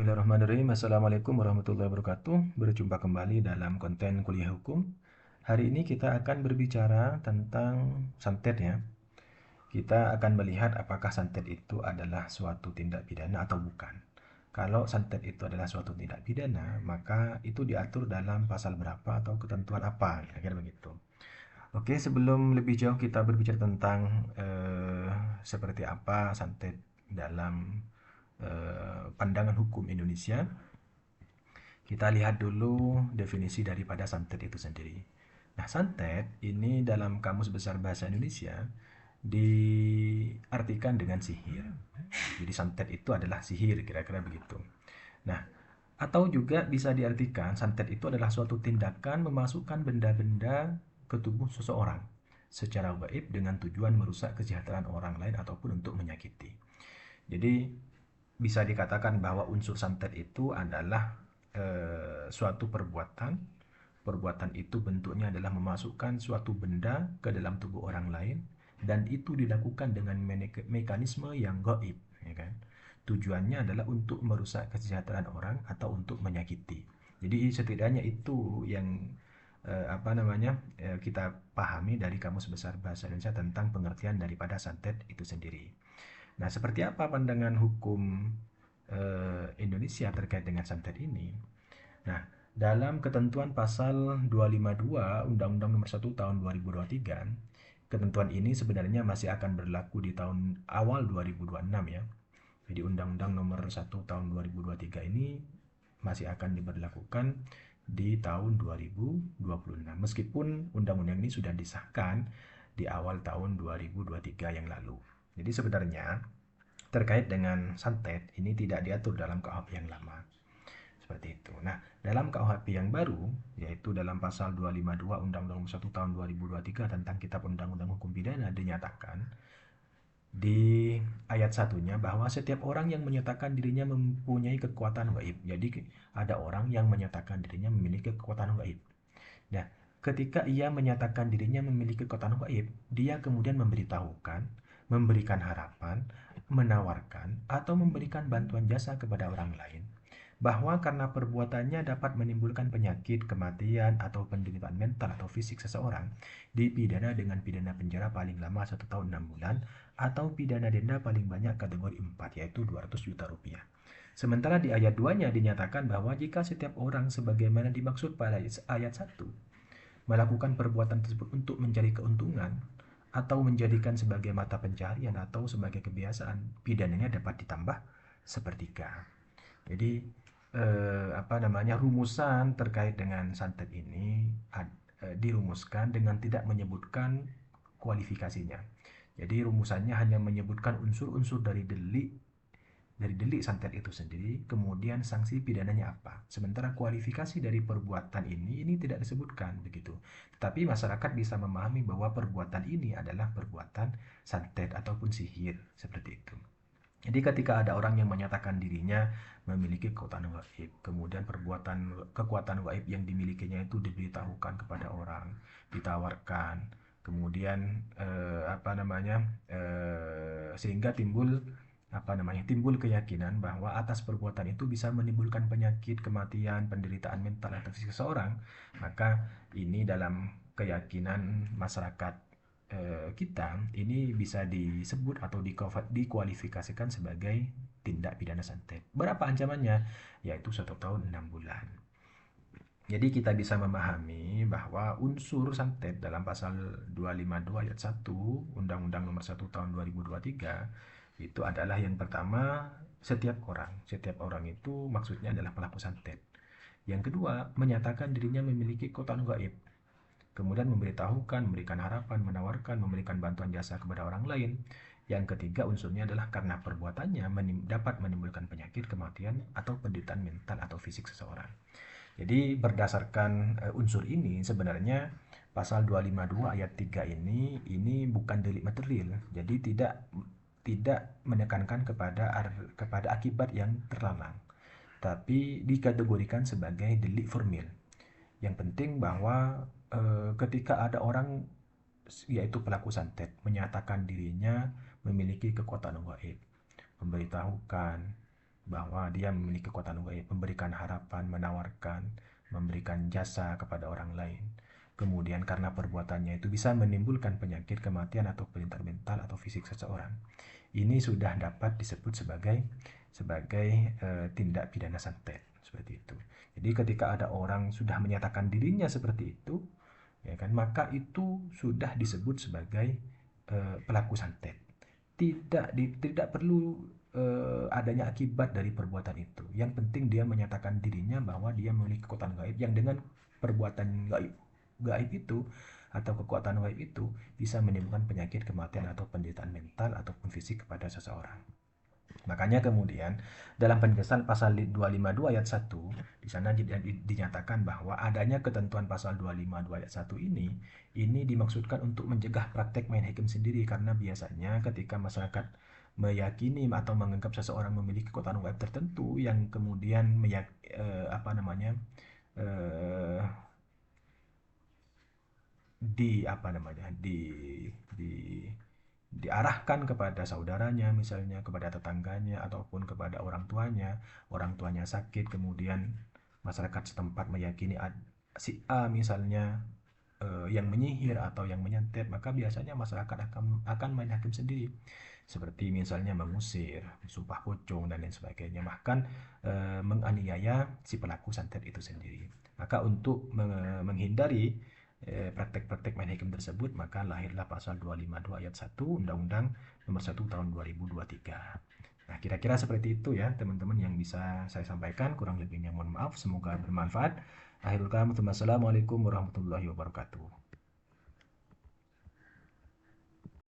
Bismillahirrahmanirrahim. Assalamualaikum warahmatullahi wabarakatuh. Berjumpa kembali dalam konten kuliah hukum. Hari ini kita akan berbicara tentang santet ya. Kita akan melihat apakah santet itu adalah suatu tindak pidana atau bukan. Kalau santet itu adalah suatu tindak pidana, maka itu diatur dalam pasal berapa atau ketentuan apa, kira-kira begitu. Oke, sebelum lebih jauh kita berbicara tentang seperti apa santet dalam pandangan hukum Indonesia, kita lihat dulu definisi daripada santet itu sendiri. Nah, santet ini dalam Kamus Besar Bahasa Indonesia diartikan dengan sihir. Jadi santet itu adalah sihir, kira-kira begitu. Nah, atau juga bisa diartikan santet itu adalah suatu tindakan memasukkan benda-benda ke tubuh seseorang secara gaib dengan tujuan merusak kesejahteraan orang lain ataupun untuk menyakiti. Jadi bisa dikatakan bahwa unsur santet itu adalah suatu perbuatan. Perbuatan itu bentuknya adalah memasukkan suatu benda ke dalam tubuh orang lain dan itu dilakukan dengan mekanisme yang gaib, ya kan? Tujuannya adalah untuk merusak kesejahteraan orang atau untuk menyakiti. Jadi setidaknya itu yang kita pahami dari Kamus Besar Bahasa Indonesia tentang pengertian daripada santet itu sendiri. Nah, seperti apa pandangan hukum Indonesia terkait dengan santet ini? Nah, dalam ketentuan pasal 252 Undang-Undang Nomor 1 Tahun 2023, ketentuan ini sebenarnya masih akan berlaku di tahun awal 2026 ya. Jadi Undang-Undang Nomor 1 Tahun 2023 ini masih akan diberlakukan di tahun 2026. Meskipun undang-undang ini sudah disahkan di awal tahun 2023 yang lalu. Jadi sebenarnya terkait dengan santet ini tidak diatur dalam KUHP yang lama. Seperti itu. Nah, dalam KUHP yang baru, yaitu dalam pasal 252 Undang-Undang 1 tahun 2023 tentang Kitab Undang-Undang Hukum Pidana dinyatakan di ayat satunya bahwa setiap orang yang menyatakan dirinya mempunyai kekuatan gaib. Jadi ada orang yang menyatakan dirinya memiliki kekuatan gaib. Nah, ketika ia menyatakan dirinya memiliki kekuatan gaib, dia kemudian memberitahukan, memberikan harapan, menawarkan, atau memberikan bantuan jasa kepada orang lain bahwa karena perbuatannya dapat menimbulkan penyakit, kematian, atau penderitaan mental atau fisik seseorang, dipidana dengan pidana penjara paling lama 1 tahun 6 bulan, atau pidana denda paling banyak kategori 4, yaitu 200 juta rupiah. Sementara di ayat 2-nya dinyatakan bahwa jika setiap orang sebagaimana dimaksud pada ayat 1, melakukan perbuatan tersebut untuk mencari keuntungan, atau menjadikan sebagai mata pencaharian atau sebagai kebiasaan, pidananya dapat ditambah sepertiga. Jadi rumusan terkait dengan santet ini dirumuskan dengan tidak menyebutkan kualifikasinya. Jadi rumusannya hanya menyebutkan unsur-unsur dari delik santet itu sendiri, kemudian sanksi pidananya apa. Sementara kualifikasi dari perbuatan ini tidak disebutkan begitu. Tetapi masyarakat bisa memahami bahwa perbuatan ini adalah perbuatan santet ataupun sihir, seperti itu. Jadi ketika ada orang yang menyatakan dirinya memiliki kekuatan gaib, kemudian kekuatan gaib yang dimilikinya itu diberitahukan kepada orang, ditawarkan, kemudian sehingga timbul keyakinan bahwa atas perbuatan itu bisa menimbulkan penyakit, kematian, penderitaan mental atau fisik seseorang, maka ini dalam keyakinan masyarakat kita ini bisa disebut atau dikualifikasikan sebagai tindak pidana santet. Berapa ancamannya? Yaitu 1 tahun 6 bulan. Jadi kita bisa memahami bahwa unsur santet dalam pasal 252 ayat 1 Undang-Undang Nomor 1 Tahun 2023 itu adalah yang pertama, setiap orang. Setiap orang itu maksudnya adalah pelaku santet. Yang kedua, menyatakan dirinya memiliki kekuatan gaib. Kemudian memberitahukan, memberikan harapan, menawarkan, memberikan bantuan jasa kepada orang lain. Yang ketiga unsurnya adalah karena perbuatannya dapat menimbulkan penyakit, kematian, atau penderitaan mental atau fisik seseorang. Jadi berdasarkan unsur ini sebenarnya pasal 252 ayat 3 ini bukan delik material. Jadi tidak menekankan kepada akibat yang terlarang, tapi dikategorikan sebagai delik formil. Yang penting bahwa ketika ada orang yaitu pelaku santet menyatakan dirinya memiliki kekuatan gaib, memberitahukan, bahwa dia memiliki kekuatan gaib, memberikan harapan, menawarkan, memberikan jasa kepada orang lain. Kemudian karena perbuatannya itu bisa menimbulkan penyakit, kematian atau penyakit mental atau fisik seseorang. Ini sudah dapat disebut sebagai tindak pidana santet seperti itu. Jadi ketika ada orang sudah menyatakan dirinya seperti itu, ya kan, maka itu sudah disebut sebagai pelaku santet. Tidak perlu adanya akibat dari perbuatan itu. Yang penting dia menyatakan dirinya bahwa dia memiliki kekuatan gaib yang dengan perbuatan gaib itu atau kekuatan gaib itu bisa menimbulkan penyakit, kematian atau penderitaan mental ataupun fisik kepada seseorang. Makanya kemudian dalam penjelasan pasal 252 ayat 1 di sana dinyatakan bahwa adanya ketentuan pasal 252 ayat 1 ini dimaksudkan untuk mencegah praktek main hakim sendiri, karena biasanya ketika masyarakat meyakini atau menganggap seseorang memiliki kekuatan gaib tertentu yang kemudian apa namanya eh, di apa namanya di diarahkan kepada saudaranya, misalnya kepada tetangganya ataupun kepada orang tuanya sakit, kemudian masyarakat setempat meyakini si A misalnya yang menyihir atau yang menyantet, maka biasanya masyarakat akan main hakim sendiri, seperti misalnya mengusir, sumpah pocong dan lain sebagainya, bahkan menganiaya si pelaku santet itu sendiri. Maka untuk menghindari praktek-praktek main hakim tersebut, maka lahirlah pasal 252 ayat 1 Undang-Undang Nomor 1 Tahun 2023. Nah, kira-kira seperti itu ya teman-teman yang bisa saya sampaikan. Kurang lebihnya mohon maaf, semoga bermanfaat. Akhirul kalam, wassalamualaikum warahmatullahi wabarakatuh.